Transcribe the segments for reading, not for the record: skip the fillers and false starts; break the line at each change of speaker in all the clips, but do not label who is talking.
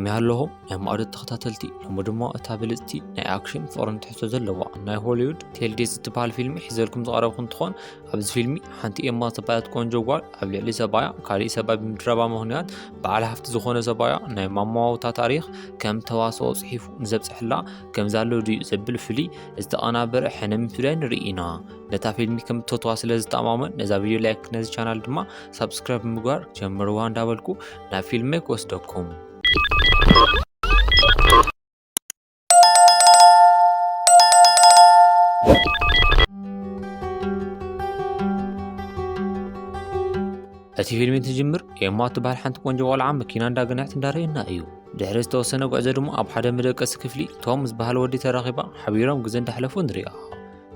كم يهلهم نعم أرد تختاتلتي لمدماء تابلتي نا أكشن فورن تحت زلوا نا هوليوود تيلديز تبال فيلم حزلكم تقرب كنتخون أبز فيلمي حنتي إما تبايت كون جوال قبل علي سبايا كاري سبب مدربا مهنيات بعد هفت زخون سبايا نا ماما وتا تاريخ كم تواصل صحيف نزب سحلا كم زالو دي زبل فلي استقانا برح حنم فلان رئينا نتا فيلمي كم تتواصل زتامامن نزا فيديو لايك نزي channel دما سبسكرايب مغار جمروا اندابلكو نا فيلمك وسدكم أتي فيلمين تجمر إما تبال حنت قنجة والعام مكينا داقنعت ندارينا أيو دحرز توسنا قعزة دمو أب حدا مدقس كفلي تومز بهالودي تراغبا حبيرهم قزن تحلفون دريا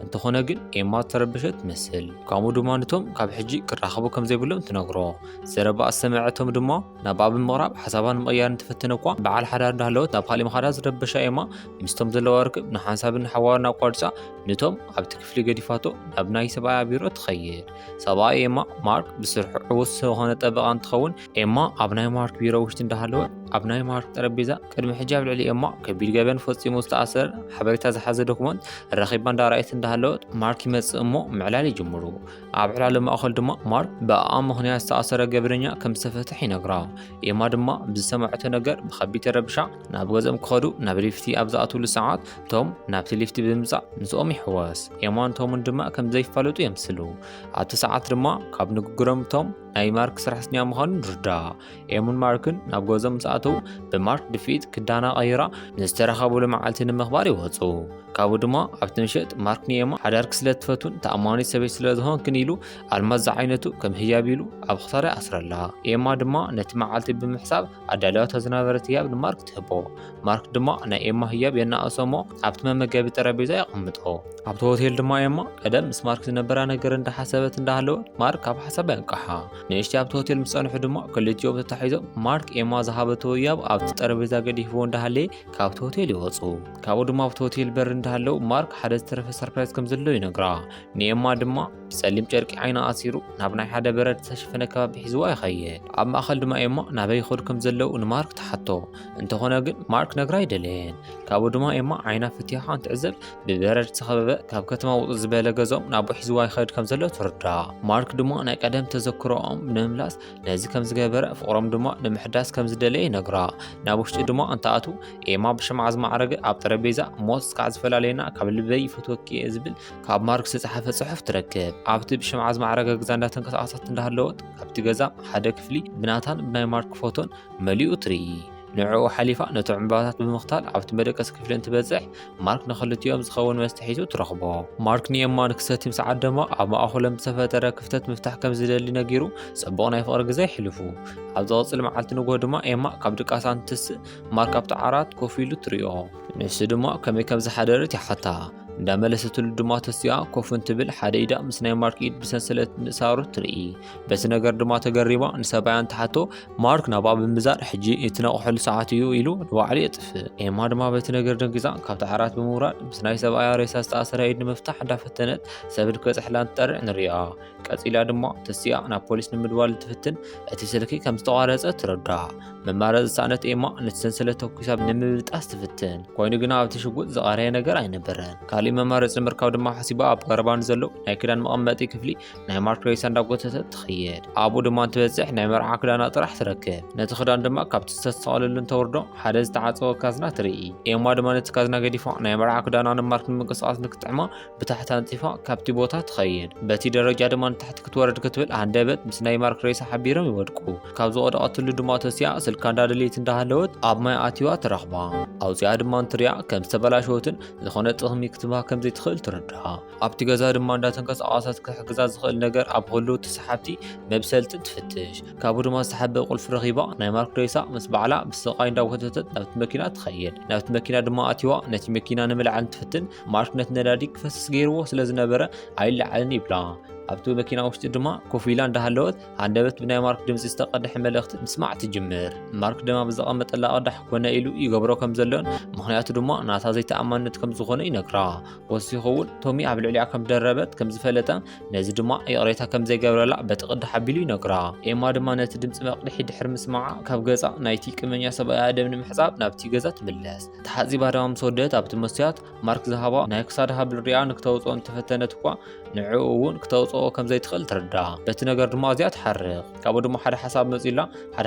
انت خوناقن إما تربشت مثل كامو دمانتهم كاب حجي كراخبو كم زي بلو انتناقرو سيربا السماعتهم دما نباب المغرب حسابان مغيان تفتنقوا بعال حدار دهلوت نبخالي مخاداز ربشا إما مستم دلو اركب نحاسابن حوارنا قرصا نتهم عبد كفلي قديفاتو نبناي سبايا بيرو تخيل سبايا إما مارك بسرح عوص هون تبقان تخون إما أبناي مارك بيرو وشتن دهلوت أبناي مارك تربيزا كلمة حجاب العلي إما كبير جابن فوتي مستأثر حبريت هذا حزة دوكمنت الرخيبان داريت دهلوت مارك يمس أمه معلالي جمرو عبر لما أخل دما مارك بقى مهنيا استأثر جبرنيا كم سفتح نقرأ إما دما بسمعت نجر بخبيت ربشة نابغزم كخدو نابليفتي أبزا طول الساعات توم نابتليفتي بمزع نسومي حواس إما توم دما كم زي فلوتو يمسلو عت ساعات دما كاب نقرم توم ناي مارك سرحسنيا مخان ردا إيمون ماركن نابغزم ساعتو بمارك دفيت كدانا غيرا نسترخبو لمعالتين المخباري وهتصو كابو دما عبتنشت مارك نيما حدارك سلت فتون تأماني سبي سلتهون كنيلو المز عينتو كم هيابيلو أب خطر أسر الله إما دما نتمع عالتي بمحساب عدالات هزنافرت هياب لمارك تهبو مارك دما نا إما هياب ينا أسومو عبت ما مقابي ترابيزا يقمتو عبت هوتيل دما إما قدم مس مارك زنبرا نقر انده حسابت انده هلو مارك عب حساب ينقحا نيشتي عبت هوتيل مسانح دما كل يوم تتحيزو مارك إما زهابتو ياب عبت ترابيزا قد يفو انده هلي كابت هوتيل يوصو كابو دما عبت هوتيل برن هلو مارك حدث ترف سربرايز كم زلو ينقرا نيما دما سلم جرك عينا أسيرو نابناي حدا برد تشفنا كباب حزوا يخيل عم أخل دما إما نبي يخد كم زلو ونمارك تحطو انت هنا قل مارك نقرا يدلين كابو دما إما عينا فتيحان تعزب ببرد تخبب كاب كتما وزبالة جزو نابو حزوا يخيل كم زلو تردا مارك دما أنا قدم تذكرهم بنملاس نازي كم زجبر فورم دما نمحداس كم زدلي نقرا نابوش دما أنت أتو إما بشمع عزم عرق عب ترابيزا موس كعز فلالينا قبل بي فتوكي إزبل كاب مارك صحف صحف تركب عبت بشمع عزم عرق جزانا تنقص اندهلوت عبت جزا حدا كفلي بناتان بناي مارك فوتون مليو تري نوعو حليفة نتوع عبادات بالمختال عبت مدقس كفل انت بزح مارك نخلت يوم زخون مستحيزو ترخبو مارك نيما نكستي مساعد دما عما أخو لم سفترة كفتت مفتاح كم زي اللي نقيرو سبونا يفقر زي حلفو عبت غصل معالت نقو دما إما كاب دقاسان تس مارك عبت عرات كوفيلو تريو نفس دما كم زي حدرت يحطها داملست الدما تسيا كوفن تبل حدا يدا مسناي مارك إيد بسنسلة مسارو تري بس نقر دما تقريبا نسابعان تحتو مارك نباب المزار حجي يتناقو حل ساعتيو إلو نوعلي يطفئ إما دما بيت نقر دنقزا كابت عرات بموراد مسناي سبايا ريساس تأثر إيد مفتاح دا فتنت سبب كوز إحلان ترع نريا كاتيلا دما تسيا نا بوليس نمدوال تفتن اتي سلكي كم ستوارز اتردا ممارز سانت إما نتسنسلة توكساب نمبت أستفتن كوينو قنا بتشقود زغاري نقر عين برن كالي ممارز المركاو دما حسيبا أب غربان زلو ناي كدان مقامباتي كفلي ناي مارك ريسان داقوتة تخيل أبو دما تبزح ناي مرعا كدانا طرح تركب نتخدان دما كاب تستسال اللي انتوردو حدز تعاطو كازنا تري إما دما نتكازنا قديفا ناي مرعا كدانا نمارك نمقصاص نكتعما بتحتان انتفا كاب تيبوتا تخيل باتي درجة دما تحت كتورد كتبل عندبت بس ناي مارك ريسا حبيرم يودكو كابزو قد اللي دما تسيا سلكان دادليت اندهالوت أب ما آتيوا ترخبا أو زياد ما انتريا كم سبلاشوتن لخونة تغم يكتبها كم زي تخيل تردها أبتي غزار ما دا تنقص عاصات كحقزاز زخيل نقر أب هلو تسحبتي مبسلت تفتش كابو ما سحب قلف رغيبا ناي مارك ريسا مسبعلا بسقاين داوكتت نفت مكينة تخيل نفت مكينة دما آتيوا نتي مكينة نملعن تفتن مارك نتناديك فسس غيرو سلازنبرا عيل لعلني بلا أبتو مكينة وشت دما كوفيلان دهالوت عندبت بناي مارك دمز استقد حملخت مسمع تجمر مارك دما بزقمت لا قدح كنا إلو يقبرو كم زلون مخنيات دما ناتا زي تأمانت كم زخونه ينقرا ወሲኹውን ቶሚ ኣብ ልዕሊኣ ከም ደረበት ከም ዝፈለጠ ነዚ ድማ ይቕሬታ ከም ዘይገብረላ በቲ ቅዲ ሓቢሉ ይነግራ ኤማ ድማ ነቲ ድምፂ መቕድሒ ድሕሪ ምስማዓ ካብ ገፃ ናይቲ ቅመኛ ሰብኣያ ደም ንምሕፃብ ናብቲ ገዛ ትምለስ ተሓፂባ ድማ ምስ ወደት ኣብቲ መስትያት ማርክ ዝሃባ ናይ ክሳድ ሃብል ሪኣ ንክተውፅኦ እንተፈተነት እኳ ንዕኡ እውን ክተውፅኦ ከም ዘይትኽእል ትርዳእ በቲ ነገር ድማ እዚኣ ትሓርቕ ካብኡ ድማ ሓደ ሓሳብ መፂላ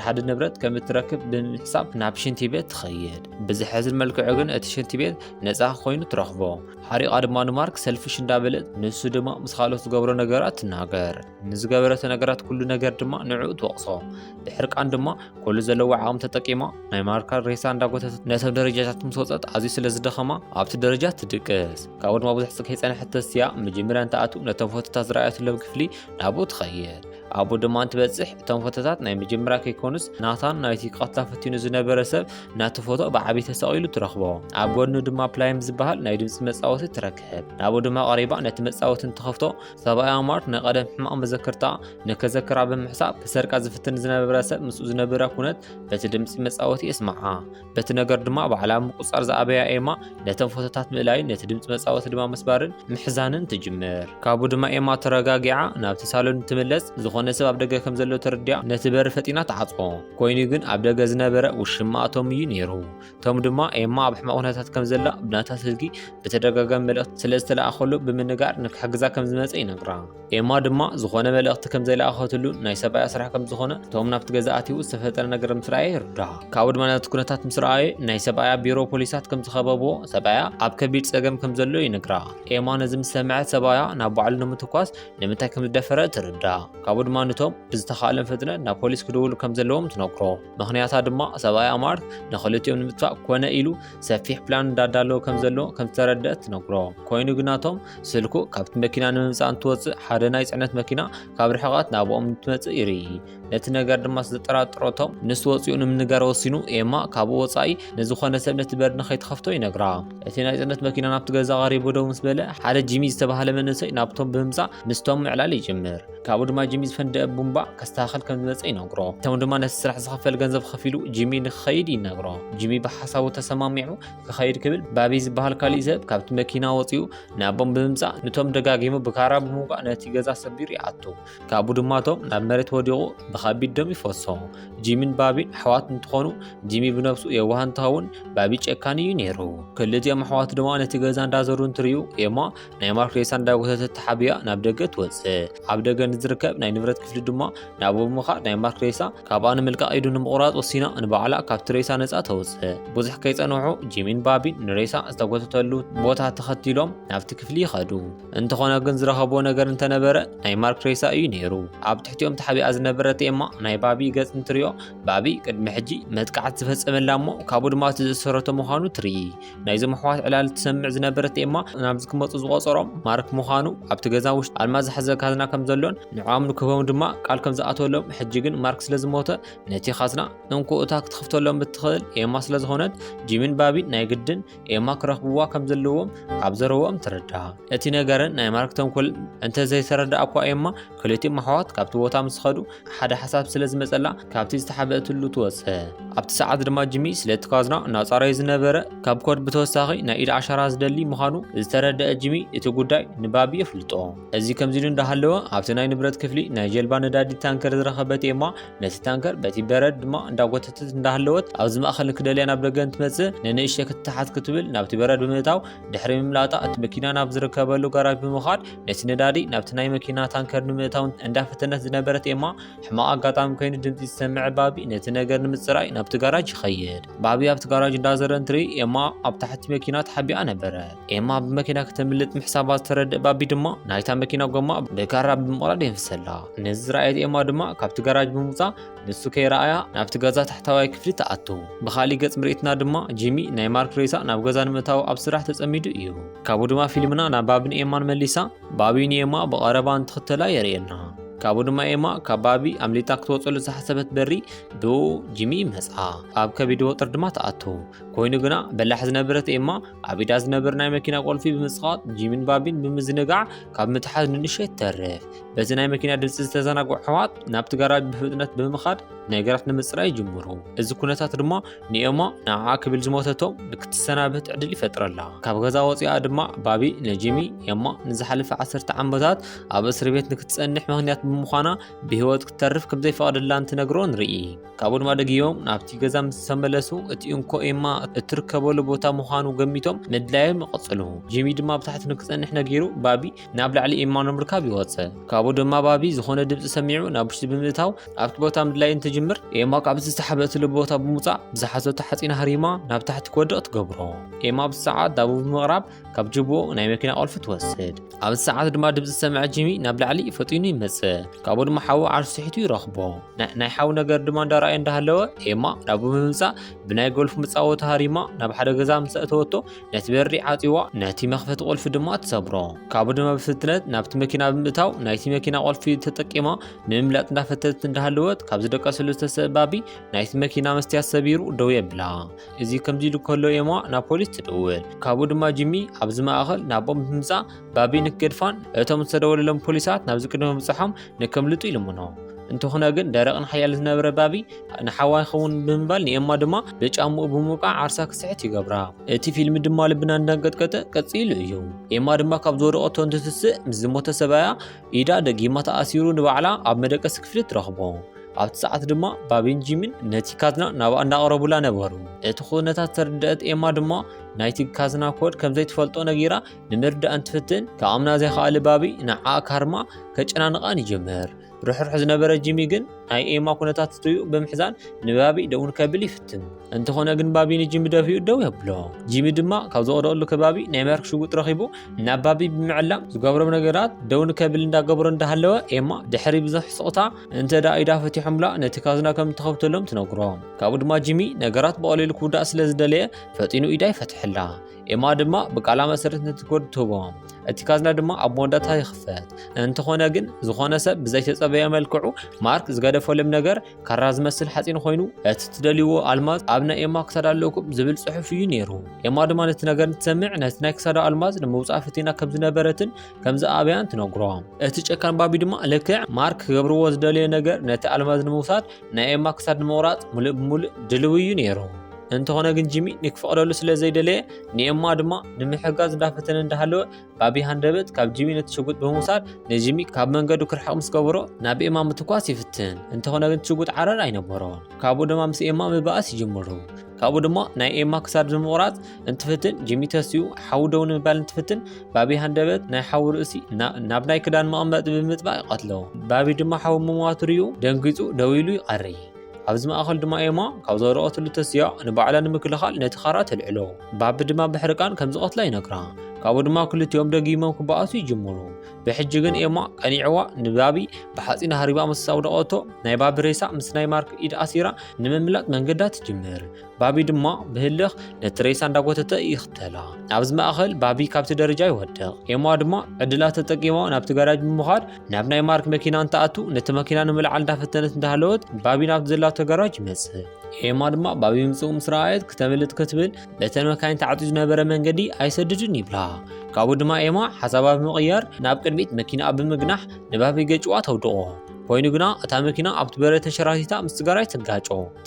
ሓደ ንብረት ከም እትረክብ ብምሕሳብ ናብ ሽንቲ ቤት ትኸይድ ብዝሕዝን መልክዑ ግን እቲ ሽንቲ ቤት ነፃ ኮይኑ ትረኽቦ ሓሪቓ ድማ ንማርክ ሰልፊሽ እንዳበለት ንሱ ድማ ምስ ካልኦት ዝገብሮ ነገራት ትናገር ንዝገበረቶ ነገራት ኩሉ ነገር ድማ ንዕኡ ትወቕሶ ብሕርቃን ድማ ኩሉ ዘለዎ ዓቕሚ ተጠቂማ ናይ ማርካ ሬሳ እንዳጎተተት ነቶም ደረጃታት ምስ ወፀት ኣዝዩ ስለ ዝደኸማ ኣብቲ ደረጃ ትድቅስ ካብኡ ድማ ብዙሕ ፅግ ከይፀንሐት ተስያ መጀመርያ እንተኣቱ ነቶም ፎቶታት ዝረኣየትሎም ክፍሊ ናብኡ ትኸይድ ኣብኡ ድማ እንትበፅሕ እቶም ፎቶታት ናይ መጀመርያ ከይኮኑስ ናታን ናይቲ ቀትላ ፈቲኑ ዝነበረ ሰብ ናቲ ፎቶ ብዓብይ ተሰቒሉ ትረኽቦ ኣብ ጎኑ ድማ ፕላይም ዝበሃል ናይ ድምፂ መፃወቲ ትረክብ ናብኡ ድማ ቀሪባ ነቲ መፃወቲ እንትኸፍቶ ሰብኣያ ማርክ ናይ ቀደም ሕማቕ መዘክርታ ንከዘክራ ብምሕሳብ ክሰርቃ ዝፍትን ዝነበረ ሰብ ምስኡ ዝነበረ ኩነት በቲ ድምፂ መፃወቲ የስማዓ በቲ ነገር ድማ ባዕላ ምቁፃር ዝኣበያ ኤማ ነቶም ፎቶታት ምእላይን ነቲ ድምፂ መፃወቲ ድማ መስባርን ምሕዛንን ትጅምር ካብኡ ድማ ኤማ ተረጋጊዓ ናብቲ ሳሎን ትምለስ ዝኾነ ሰብ ኣብ ደገ ከም ዘሎ ተረዲያ ነቲ በሪ ፈጢና ተዓፅቆ ኮይኑ ግን ኣብ ደገ ዝነበረ ውሽማ ቶም እዩ ነይሩ ቶም ድማ ኤማ ኣብ ሕማቕ ኩነታት ከም ዘላ ብናታ ስልኪ ብተደጋጋሚ መልእኽቲ ስለ ዝተለኣኸሉ ብምንጋር ንክሕግዛ ከም ዝመፀ ይነግራ ኤማ ድማ ዝኾነ መልእኽቲ ከም ዘይለኣኸትሉ ናይ ሰብኣያ ስራሕ ከም ዝኾነ ቶም ናብቲ ገዛ ኣትዩ ዝተፈጠረ ነገር ምስ ረኣየ ይርዳ ካብኡ ድማ ነቲ ኩነታት ምስ ረኣየ ናይ ሰብኣያ ቢሮ ፖሊሳት ከም ዝኸበብዎ ሰብኣያ ኣብ ከቢድ ፀገም ከም ዘሎ ይነግራ ኤማ ነዚ ምስ ሰምዐት ሰብኣያ ናብ ባዕሉ ንምትኳስ ንምንታይ ከም ዝደፈረ ትርዳ ካብኡ ድማ ነቶም ብዝተኻእለ ፍጥነት ናብ ፖሊስ ክደውሉ ከም ዘለዎም ትነግሮ ምክንያታ ድማ ሰብኣያ ማርክ ንኽልቲኦም ንምጥፋእ ኮነ ኢሉ ሰፊሕ ፕላን እንዳዳለዎ ከም ዘሎ ከም ዝተረድአት ትነግሮ ኮይኑ ግናቶም ስልኩ ካብቲ መኪና ንምምፃእ እንትወፅእ ሓደ ናይ ፅዕነት መኪና ካብ ርሕቐት ናብኦም እንትመፅእ ይርኢ ነቲ ነገር ድማ ዝጠራጥሮቶም ንስ ወፂኡ ንምንጋር ወሲኑ ኤማ ካብኡ ወፃኢ ንዝኾነ ሰብ ነቲ በሪ ንኸይትኸፍቶ ይነግራ እቲ ናይ ፅዕነት መኪና ናብቲ ገዛ ቀሪቡ ደው ምስ በለ ሓደ ጂሚ ዝተባሃለ መንእሰይ ናብቶም ብምምፃእ ምስቶም ምዕላል ይጅምር ካብኡ ድማ ጂሚ ዝፈንደአ ቡምባ ከስተኻኽል ከም ዝመፀ ይነግሮ እቶም ድማ ነቲ ስራሕ ዝኸፈል ገንዘብ ከፊሉ ጂሚ ንክኸይድ ይነግሮ ጂሚ ብሓሳቡ ተሰማሚዑ ክኸይድ ክብል ባቢ ዝበሃል ካሊእ ሰብ ካብቲ መኪና ወፂኡ ናቦም ብምምፃእ ነቶም ደጋጊሙ ብካራ ብምውቃዕ ነቲ ገዛ ሰቢሩ ይኣቱ ካብኡ ድማ እቶም ናብ መሬት ወዲቑ ብከቢድ ደም ይፈሶ ጂሚን ባቢን ኣሕዋት እንትኾኑ ጂሚ ብነብሱ የዋህ እንትኸውን ባቢ ጨካኒ እዩ ነይሩ ክልቲኦም ኣሕዋት ድማ ነቲ ገዛ እንዳዘሩ እንትርዩ ኤማ ናይ ማርክ ሬሳ እንዳጎተተት ተሓቢያ ናብ ደገ ትወፅእ ኣብ ደገ ንዝርከብ ናይ ንብረት ክፍሊ ድማ ናብኡ ብምኻድ ናይ ማርክ ሬሳ ካብኣ ንምልቃቕ ኢዱ ንምቑራፅ ወሲና ንባዕላ ካብቲ ሬሳ ነፃ ተውፅእ ብዙሕ ከይፀንሑ ጂሚን ባቢን ንሬሳ ዝተጎተተሉ ቦታ ተኸቲሎም ናብቲ ክፍሊ ይኸዱ እንተኾነ ግን ዝረኸብዎ ነገር እንተነበረ ናይ ማርክ ሬሳ እዩ ነይሩ ኣብ ትሕቲኦም ተሓቢኣ ዝነበረት ኤማ ናይ ባቢ ገጽ እንትርዮ ባቢ ቅድሚ ሕጂ መጥቃዕቲ ዝፈጸመላ እሞ ካብኡ ድማ እቲ ዝእሰረቶ ምዃኑ ትርኢ ናይዞም ኣሕዋት ዕላል ትሰምዕ ዝነበረት ኤማ ናብዚ ክመፁ ዝቆፀሮም ማርክ ምዃኑ ኣብቲ ገዛ ውሽጢ ኣልማዝ ዝሓዘ ካዝና ከም ዘሎን ንዖም ንክህቦም ድማ ቃል ከም ዝኣተወሎም ሕጂ ግን ማርክ ስለ ዝሞተ ነቲ ካዝና እንኩእታ ክትኸፍተሎም ብትኽእል ኤማ ስለ ዝኾነት ጂሚን ባቢን ናይ ግድን ኤማ ክረኽብዋ ከም ዘለዎም ካብ ዘረቦኦም ትርዳእ እቲ ነገርን ናይ ማርክ ተንኮል እንተዘይተረዳእ እኳ ኤማ ክልቲኦም ኣሕዋት ካብቲ ቦታ ምስ ኸዱ ሓደ ሓሳብ ስለ ዝመፀላ ካብቲ ዝተሓበአትሉ ትወፅእ ኣብቲ ሰዓት ድማ ጂሚ ስለቲ ካዝና እናፃረየ ዝነበረ ካብ ኮድ ብተወሳኺ ናይ ኢድ ዓሻራ ዝደሊ ምዃኑ ዝተረድአ ጂሚ እቲ ጉዳይ ንባቢ የፍልጦ እዚ ከምዚ ኢሉ እንዳሃለወ ኣብቲ ናይ ንብረት ክፍሊ ናይ ጀልባ ነዳዲ ታንከር ዝረኸበት ኤማ ነቲ ታንከር በቲ በረድ ድማ እንዳጎተተት እንዳሃለወት ኣብዚ ማእኸል ንክደልያ ናብ ደገ እንትመፅእ ንንእሽተይ ክትተሓት ክትብል ናብቲ በረድ ብምእታው ድሕሪ ምምላጣ እቲ መኪና ናብ ዝርከበሉ ጋራጅ ብምኻድ ነቲ ነዳዲ ናብቲ ናይ መኪና ታንከር ንምእታው እንዳፈተነት ዝነበረት ኤማ ሕማቕ ኣጋጣሚ ኮይኑ ድምፂ ዝሰምዐ ባቢ ነቲ ነገር ንምፅራይ ናብቲ ጋራጅ ይኸይድ ባቢ ኣብቲ ጋራጅ እንዳዘረ እንትርኢ ኤማ ኣብ ታሕቲ መኪና ተሓቢኣ ነበረ ኤማ ብመኪና ከተምልጥ ምሕሳባ ዝተረድእ ባቢ ድማ ናይታ መኪና ጎማ ብካራ ብምቕራድ የንፍሰላ ነዚ ዝረኣየት ኤማ ድማ ካብቲ ጋራጅ ብምውፃእ ንሱ ከይረኣያ ናብቲ ገዛ ታሕተዋይ ክፍሊ ተኣቱ ብኻሊእ ገጽ ምርኢትና ድማ ጂሚ ናይ ማርክ ሬሳ ናብ ገዛ ንምእታው ኣብ ስራሕ ተጸሚዱ እዩ ካብኡ ድማ ፊልምና ናብ ባቢን ኤማን መሊሳ ባቢን ኤማ ብቐረባ እንትኽተላ የርእየና ካብኡ ድማ ኤማ ካብ ባቢ ኣምሊጣ ክትወፅሉ ዝሓሰበት በሪ ብኡ ጂሚ ይመፃ ኣብ ከቢድ ወጥር ድማ ተኣቱ ኮይኑ ግና በላሕ ዝነበረት ኤማ ኣብ ኢዳ ዝነበር ናይ መኪና ቆልፊ ብምስኻት ጂሚን ባቢን ብምዝንጋዕ ካብ ምትሓዝ ንንሸት ተርፍ በዚ ናይ መኪና ድምፂ ዝተዘናግዑ ኣሕዋት ናብቲ ጋራጅ ብፍጥነት ብምኻድ ነገራት ንምፅራይ ይጅምሩ እዚ ኩነታት ድማ ንኤማ ንዓዓ ክብል ዝሞተቶም ንክትሰናበት ዕድል ይፈጥረላ ካብ ገዛ ወፂኣ ድማ ባቢ ንጂሚ ኤማ ንዝሓለፈ 10 ዓመታት ኣብ እስር ቤት ንክትፀንሕ ምክንያት ብምዃና ብህይወት ክትተርፍ ከም ዘይፈቀደላ እንትነግሮ ንርኢ ካብኡ ድማ ደጊዮም ናብቲ ገዛ ምስ ተመለሱ እቲ እንኮ ኤማ እትርከበሉ ቦታ ምዃኑ ገሚቶም ምድላዮም ይቐፅሉ ጂሚ ድማ ብታሕቲ ንክፀንሕ ነጊሩ ባቢ ናብ ላዕሊ ኤማ ንምርካብ ይወፅእ ካብኡ ድማ ባቢ ዝኾነ ድምፂ ሰሚዑ ናብ ውሽጢ ብምእታው ኣብቲ ቦታ ምድላይ እንትጅምር ኤማ ካብ ዝተሓበተሉ ቦታ ብምውፃእ ብዝሓዘቶ ሓፂና ሃሪማ ናብ ታሕቲ ክወድቕ ትገብሮ ኤማ ብሰዓት ዳቡ ብምቕራብ ካብ ጅብኦ ናይ መኪና ቆልፊ ትወስድ ኣብ ሰዓት ድማ ድምፂ ሰምዐ ጂሚ ናብ ላዕሊ ፈጢኑ ይመፅእ ካብኡ ድማ ሓዊ ዓርሱ ሒቱ ይረኽቦ ናይ ሓዊ ነገር ድማ እንዳረኣየ እንዳሃለወ ኤማ ዳቡ ብምምፃእ ብናይ ጎልፍ መፃወቲ ሃሪማ ናብ ሓደ ገዛ ምስ ኣተወቶ ነቲ በሪ ዓፂዋ ነቲ መኽፈቲ ቆልፊ ድማ ትሰብሮ ካብኡ ድማ ብፍጥነት ናብቲ መኪና ብምእታው ናይቲ መኪና ቆልፊ ተጠቂማ ንምምላጥ እንዳፈተት እንዳሃለወት ካብ ዝደቀሰሉ ዝተሰባቢ ናይቲ መኪና መስትያት ሰቢሩ ደው የብላ እዚ ከምዚ ኢሉ ከሎ ኤማ ናብ ፖሊስ ትደውል ካብኡ ድማ ጂሚ ኣብዚ ማእኸል ናቦም ብምምፃእ ባቢ ንክገድፋን እቶም ዝተደወለሎም ፖሊሳት ናብ ዝቅድመ ምፅሖም ንከምልጡ ኢልሙኖ እንተኾነ ግን ደረቕን ሓያል ዝነበረ ባቢ ንሓዋይ ኸውን ብምባል ንኤማ ድማ ብጫምኡ ብምውቃዕ ዓርሳ ክስሕት ይገብራ እቲ ፊልም ድማ ልብና እንዳንቀጥቀጠ ቀፂሉ እዩ ኤማ ድማ ካብ ዝወደቐቶ እንትትስእ ምስ ዝሞተ ሰብያ ኢዳ ደጊማ ተኣሲሩ ንባዕላ ኣብ መደቀሲ ክፍሊ ትረኽቦ ኣብቲ ሰዓት ድማ ባቢን ጂሚን ነቲ ካዝና ናብኣ እንዳቐረቡላ ነበሩ እቲ ኩነታት ተረድአት ኤማ ድማ ናይቲ ካዝና ኮድ ከም ዘይትፈልጦ ነጊራ ንምርዳእ እንትፍትን ከኣምና ዘይከኣለ ባቢ ንዓኣ ካርማ ከጨናንቃን ይጀምር ርሕርሕ ዝነበረ ጂሚ ግን ናይ ኤማ ኩነታት ትዩ ብምሕዛን ንባቢ ደው ንከብል ይፍትን እንተኾነ ግን ባቢ ንጂሚ ደፊኡ ደው የብሎ ጂሚ ድማ ካብ ዝወደቐሉ ከባቢ ናይ ማርክ ሽጉጥ ረኺቡ ናብ ባቢ ብምዕላም ዝገብሮም ነገራት ደው ንከብል እንዳገብሮ እንዳሃለወ ኤማ ድሕሪ ብዙሕ ስቕታ እንተዳ ኢዳ ፈቲሖምላ ነቲ ካዝና ከም ተኸብተሎም ትነግሮም ካብኡ ድማ ጂሚ ነገራት በቐሊሉ ክውዳእ ስለ ዝደለየ ፈጢኑ ኢዳ ይፈትሕላ ኤማ ድማ ብቃላ መሰረት ነቲ ኮድ ትህቦም እቲ ካዝና ድማ ኣብ መወዳእታ ይኽፈት እንተኾነ ግን ዝኾነ ሰብ ብዘይተፀበየ መልክዑ ማርክ ዝገደፈሎም ነገር ካራ ዝመስል ሓፂን ኮይኑ እቲ ትደልይዎ ኣልማዝ ኣብ ናይ ኤማ ክሳድ ኣለኩም ዝብል ፅሑፍ እዩ ነይሩ ኤማ ድማ ነቲ ነገር እንትሰምዕ ነቲ ናይ ክሳዳ ኣልማዝ ንምውፃእ ፈቲና ከም ዝነበረትን ከም ዝኣበያን ትነግሮም እቲ ጨካን ባቢ ድማ ልክዕ ማርክ ክገብርዎ ዝደልየ ነገር ነቲ ኣልማዝ ንምውሳድ ናይ ኤማ ክሳድ ንምቑራፅ ሙሉእ ብሙሉእ ድልው እዩ ነይሩ እንተኾነ ግን ጂሚ ንክፈቅደሉ ስለ ዘይደለየ ንኤማ ድማ ንምሕጋዝ እንዳፈተነ እንዳሃለወ ባቢ ሃንደበት ካብ ጂሚ ነቲ ሽጉጥ ብምውሳድ ንጂሚ ካብ መንገዱ ክርሕቕ ምስ ገበሮ ናብ ኤማ ምትኳስ ይፍትን እንተኾነ ግን ሽጉጥ ዓረር ኣይነበሮን ካብኡ ድማ ምስ ኤማ ምባኣስ ይጅምሩ ካብኡ ድማ ናይ ኤማ ክሳድ ብምቑራፅ እንትፍትን ጂሚ ተስዩ ሓዊ ደው ንምባል እንትፍትን ባቢ ሃንደበት ናይ ሓዊ ርእሲ ናብ ናይ ክዳን መቐመጢ ብምጥባቅ ይቐትሎ ባቢ ድማ ሓዊ ምሟቱ ርዩ ደንጊፁ ደው ኢሉ ይቐሪ ኣብዚ ማእኸል ድማ ኤማ ካብ ዝወደቐትሉ ተስያ ንባዕላ ንምክልኻል ነቲ ኻራ ተልዕሎ ባቢ ድማ ብሕርቃን ከም ዝቐትላ ይነግራ ካብኡ ድማ ክልቲኦም ደጊሞም ክበኣሱ ይጅምሩ ብሕጂ ግን ኤማ ቀኒዕዋ ንባቢ ብሓፂን ሃሪባ ምስ ኣውደቐቶ ናይ ባቢ ሬሳ ምስ ናይ ማርክ ኢድ ኣሲራ ንምምላጥ መንገዳ ትጅምር ባቢ ድማ ብህልኽ ነቲ ሬሳ እንዳጎተተ ይኽተላ ኣብዚ ማእኸል ባቢ ካብቲ ደረጃ ይወድቕ ኤማ ድማ ዕድላ ተጠቂማ ናብቲ ጋራጅ ብምኻድ ናብ ናይ ማርክ መኪና እንትኣቱ ነቲ መኪና ንምልዓል እንዳፈተነት እንዳሃለወት ባቢ ናብቲ ዘላቶ ጋራጅ ይመፅእ ኤማ ድማ ባቢ ምፅኡ ምስ ረኣየት ክተምልጥ ክትብል በተን መካይን ተዓፅዩ ዝነበረ መንገዲ ኣይሰድድን ይብላ ካብኡ ድማ ኤማ ሓሳባ ብምቕያር ናብ ቅድሚት መኪና ብምግናሕ ንባቢ ገጭዋ ተውድቆ ኮይኑ ግና እታ መኪና ኣብቲ በረ ተሸራቲታ ምስ ጋራጅ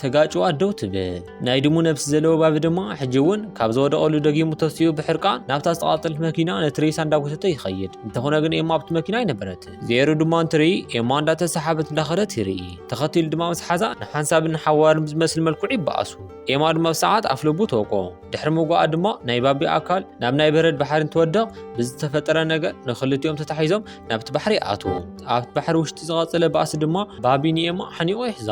ተጋጭዋ ደው ትብል ናይ ድሙ ነብሲ ዘለዎ ባቢ ድማ ሕጂ እውን ካብ ዝወደቐሉ ደጊሙ ተስዩ ብሕርቃን ናብታ ዝተቓፀለት መኪና ነቲ ሬሳ እንዳጎተተ ይኸይድ እንተኾነ ግን ኤማ ኣብቲ መኪና ኣይነበረትን ዜሩ ድማ እንትርኢ ኤማ እንዳተሰሓበት እንዳኸደት ይርኢ ተኸቲሉ ድማ ምስ ሓዛ ንሓንሳብን ሓዋርን ዝመስል መልክዑ ይበኣሱ ኤማ ድማ ብሰዓት ኣፍ ልቡ ተወቆ ድሕሪ ምጓኣ ድማ ናይ ባቢ ኣካል ናብ ናይ በረድ ባሕሪ እንትወድቕ ብዝተፈጠረ ነገር ንኽልቲኦም ተታሒዞም ናብቲ ባሕሪ ኣትዉ ኣብቲ ባሕሪ ውሽጢ ዝቐፀለ ባእሲ ድማ ባቢ ንኤማ ሓኒቆ ይሕዛ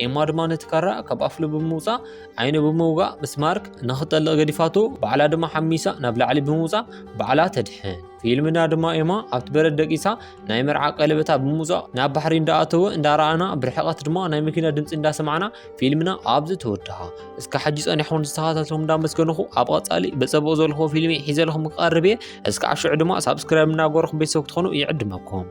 ኤማ ድማ ነቲ ካራ ካብ ኣፍ ልቡ ብምውፃእ ዓይኑ ብምውጋእ ምስ ማርክ ንኽጠልቕ ገዲፋቱ ባዕላ ድማ ሓሚሳ ናብ ላዕሊ ብምውፃእ ባዕላ ተድሕን ፊልምና ድማ ኤማ ኣብቲ በረድ ደቂሳ ናይ መርዓ ቀለበታ ብምውፃእ ናብ ባሕሪ እንዳኣተወ እንዳረኣና ብርሕቐት ድማ ናይ መኪና ድምፂ እንዳሰማዕና ፊልምና ኣብዚ ተወድሃ እስካ ሕጂ ፀኒሕኩም ዝተኸታተልኩም እንዳመስገንኹ ኣብ ቀፃሊ በፀብኦ ዘለኹ ፊልሚ ሒዘልኩም ክቐርብ እየ እስካ ኣብ ሽዑ ድማ ሳብስክራይብ እናገበርኩም ቤተሰብ ክትኾኑ ይዕድመኩም